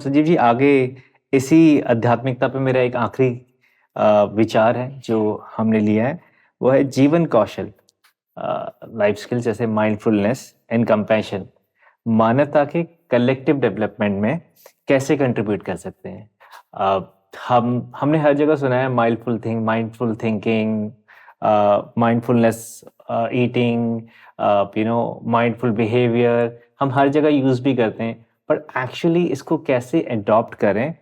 संजीव जी, आगे इसी आध्यात्मिकता पे मेरा एक आखिरी विचार है जो हमने लिया है, वो है जीवन कौशल। लाइफ स्किल्स जैसे माइंडफुलनेस एंड कंपैशन मानवता के कलेक्टिव डेवलपमेंट में कैसे कंट्रीब्यूट कर सकते हैं। अ, हमने हर जगह सुना है mindful thinking, mindfulness eating, mindful behaviour, हम हर जगह यूज भी करते हैं। पर एक्चुअली इसको कैसे अडॉप्ट करें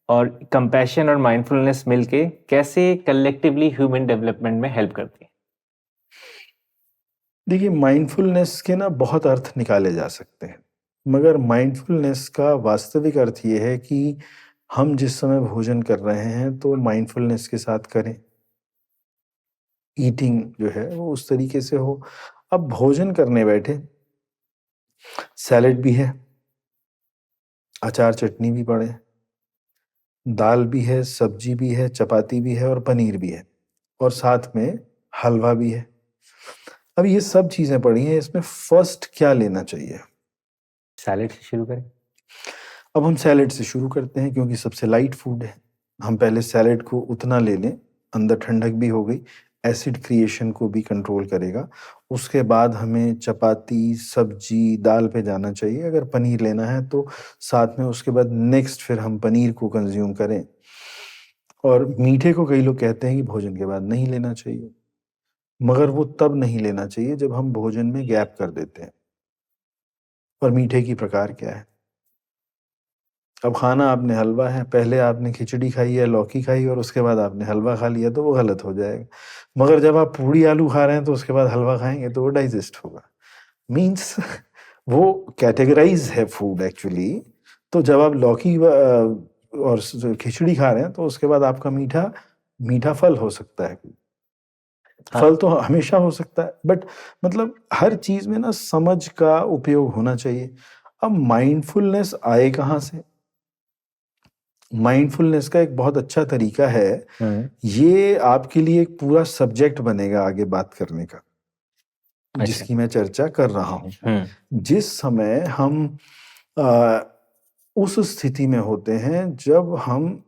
और कंपैशन और माइंडफुलनेस मिलके कैसे कलेक्टिवली ह्यूमन डेवलपमेंट में हेल्प करती है। देखिए, माइंडफुलनेस के ना बहुत अर्थ निकाले जा सकते हैं, मगर माइंडफुलनेस का वास्तविक अर्थ ये है कि हम जिस समय भोजन कर रहे हैं तो माइंडफुलनेस के साथ करें। ईटिंग जो है वो उस तरीके से हो। अब भोजन करने बैठे, सैलेड भी है, अचार चटनी भी पड़े, दाल भी है, सब्जी भी है, चपाती भी है और पनीर भी है, और साथ में हलवा भी है। अब ये सब चीजें पड़ी हैं, इसमें फर्स्ट क्या लेना चाहिए? सैलेड से शुरू करें। अब हम सैलेड से शुरू करते हैं क्योंकि सबसे लाइट फूड है। हम पहले सैलेड को उतना ले लें, अंदर ठंडक भी हो गई, एसिड क्रिएशन को भी कंट्रोल करेगा। उसके बाद हमें चपाती, सब्जी, दाल पे जाना चाहिए। अगर पनीर लेना है तो साथ में उसके बाद नेक्स्ट फिर हम पनीर को कंज्यूम करें। और मीठे को कई लोग कहते हैं कि भोजन के बाद नहीं लेना चाहिए, मगर वो तब नहीं लेना चाहिए जब हम भोजन में गैप कर देते हैं। और मीठे की प्रकार क्या है? अब खाना आपने हलवा है, पहले आपने खिचड़ी खाई या लौकी खाई और उसके बाद आपने हलवा खा लिया तो वो गलत हो जाएगा। मगर जब आप पूड़ी आलू खा रहे हैं तो उसके बाद हलवा खाएंगे तो वो डाइजेस्ट होगा। मीन्स वो कैटेगराइज है फूड एक्चुअली। तो जब आप लौकी और खिचड़ी खा रहे हैं तो उसके बाद आपका मीठा मीठा फल हो सकता है। हाँ। फल तो हमेशा हो सकता है, बट मतलब हर चीज में ना समझ का उपयोग होना चाहिए। अब माइंडफुलनेस आए कहाँ से? माइंडफुलनेस का एक बहुत अच्छा तरीका है, हम्म। ये आपके लिए एक पूरा सब्जेक्ट बनेगा आगे बात करने का, अच्छा। जिसकी मैं चर्चा कर रहा हूँ। हम्म। जिस समय हम आ, उस स्थिति में होते हैं जब हम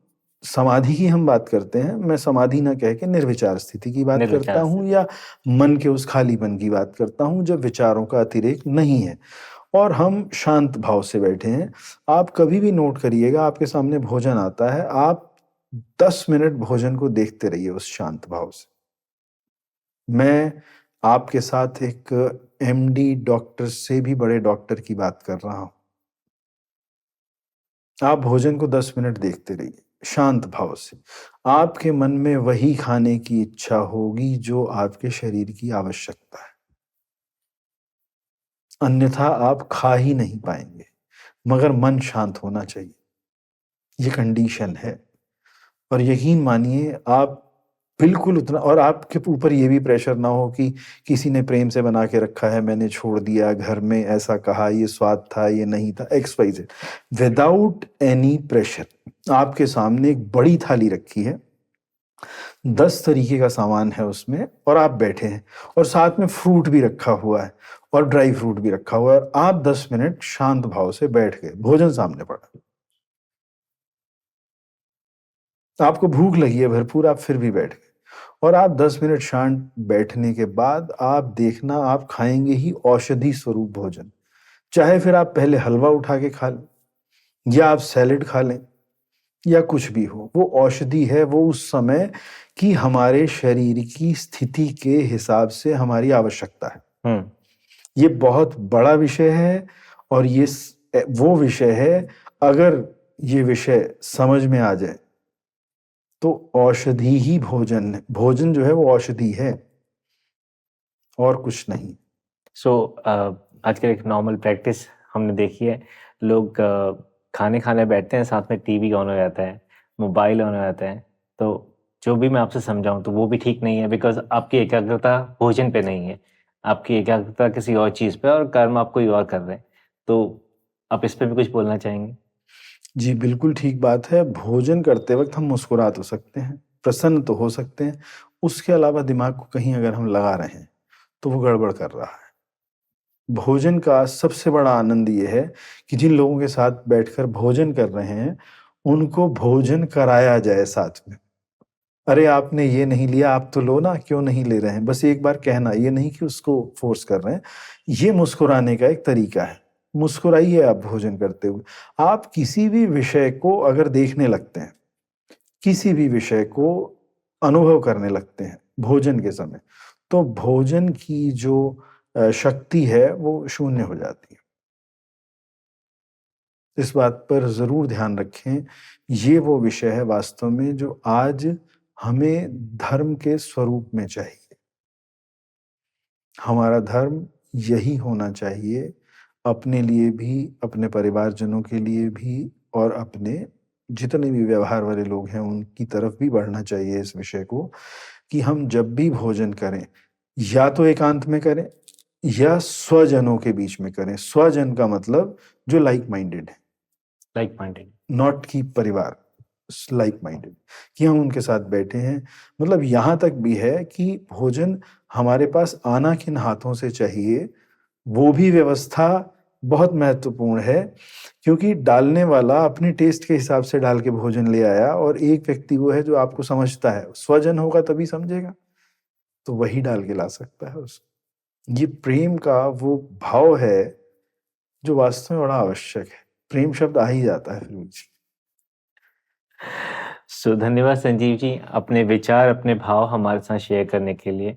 समाधि की हम बात करते हैं, मैं समाधि ना कह के निर्विचार स्थिति की बात करता निर्विचार हूँ, से। या मन के उस खालीपन की बात करता हूँ जब विचारों का अतिरेक नहीं है और हम शांत भाव से बैठे हैं। आप कभी भी नोट करिएगा, आपके सामने भोजन आता है, आप 10 मिनट भोजन को देखते रहिए उस शांत भाव से। मैं आपके साथ एक एमडी डॉक्टर से भी बड़े डॉक्टर की बात कर रहा हूं। आप भोजन को 10 मिनट देखते रहिए शांत भाव से। आपके मन में वही खाने की इच्छा होगी जो आपके शरीर की आवश्यकता है, अन्यथा आप खा ही नहीं पाएंगे। मगर मन शांत होना चाहिए, ये कंडीशन है। और यकीन मानिए, आप बिल्कुल उतना, और आपके ऊपर ये भी प्रेशर ना हो कि किसी ने प्रेम से बना के रखा है, मैंने छोड़ दिया, घर में ऐसा कहा, ये स्वाद था, ये नहीं था, X Y Z. Without any pressure आपके सामने एक बड़ी थाली रखी है, 10 तरीके का सामान है उसमें, और आप बैठे हैं और साथ में फ्रूट भी रखा हुआ है और ड्राई फ्रूट भी रखा हुआ है, और आप 10 मिनट शांत भाव से बैठ गए, भोजन सामने पड़ा, आपको भूख लगी है भरपूर, आप फिर भी बैठ गए, और आप 10 मिनट शांत बैठने के बाद आप देखना, आप खाएंगे ही औषधि स्वरूप भोजन। चाहे फिर आप पहले हलवा उठा के खा लें, या आप सैलेड खा लें, या कुछ भी हो, वो औषधि है। वो उस समय की हमारे शरीर की स्थिति के हिसाब से हमारी आवश्यकता है। हम्म। ये बहुत बड़ा विषय है, और ये वो विषय है, अगर ये विषय समझ में आ जाए तो औषधि ही भोजन है। भोजन जो है वो औषधि है और कुछ नहीं। सो आजकल एक नॉर्मल प्रैक्टिस हमने देखी है, लोग खाने खाने बैठते हैं, साथ में टीवी ऑन हो जाता है, मोबाइल ऑन हो जाता है। तो जो भी मैं आपसे समझाऊं तो वो भी ठीक नहीं है, बिकॉज आपकी एकाग्रता भोजन पे नहीं है, आपकी एकाग्रता किसी और चीज़ पे, और कर्म आप कोई और कर रहे हैं। तो आप इस पे भी कुछ बोलना चाहेंगे? जी, बिल्कुल ठीक बात है। भोजन करते वक्त हम मुस्कुरा तो सकते हैं, प्रसन्न तो हो सकते हैं, उसके अलावा दिमाग को कहीं अगर हम लगा रहे हैं तो वो गड़बड़ कर रहा है। भोजन का सबसे बड़ा आनंद ये है कि जिन लोगों के साथ बैठकर भोजन कर रहे हैं, उनको भोजन कराया जाए साथ में। अरे आपने ये नहीं लिया, आप तो लो ना, क्यों नहीं ले रहे हैं? बस एक बार कहना, ये नहीं कि उसको फ़ोर्स कर रहे हैं। ये मुस्कुराने का एक तरीका है। मुस्कुराइए आप भोजन करते हुए। आप किसी भी विषय को अगर देखने लगते हैं, किसी भी विषय को अनुभव करने लगते हैं भोजन के समय, तो भोजन की जो शक्ति है वो शून्य हो जाती है। इस बात पर ज़रूर ध्यान रखें, ये वो विषय है वास्तव में जो आज हमें धर्म के स्वरूप में चाहिए। हमारा धर्म यही होना चाहिए, अपने लिए भी, अपने परिवारजनों के लिए भी और अपने जितने भी व्यवहार वाले लोग हैं, उनकी तरफ भी बढ़ना चाहिए इस विषय को कि हम जब भी भोजन करें, या तो एकांत में करें या स्वजनों के बीच में करें। स्वजन का मतलब जो लाइक माइंडेड है, लाइक माइंडेड। नॉट कि परिवार, लाइक माइंडेड, कि हम उनके साथ बैठे हैं। मतलब यहाँ तक भी है कि भोजन हमारे पास आना किन हाथों से चाहिए, वो भी व्यवस्था बहुत महत्वपूर्ण है, क्योंकि डालने वाला अपने टेस्ट के हिसाब से डाल के भोजन ले आया और एक व्यक्ति वो है जो आपको समझता है। स्वजन होगा तभी समझेगा, तो वही डाल के ला सकता है उसको। ये प्रेम का वो भाव है जो वास्तव में बड़ा आवश्यक है। प्रेम शब्द आ ही जाता है फिर मुझे। धन्यवाद संजीव जी, अपने विचार, अपने भाव हमारे साथ शेयर करने के लिए।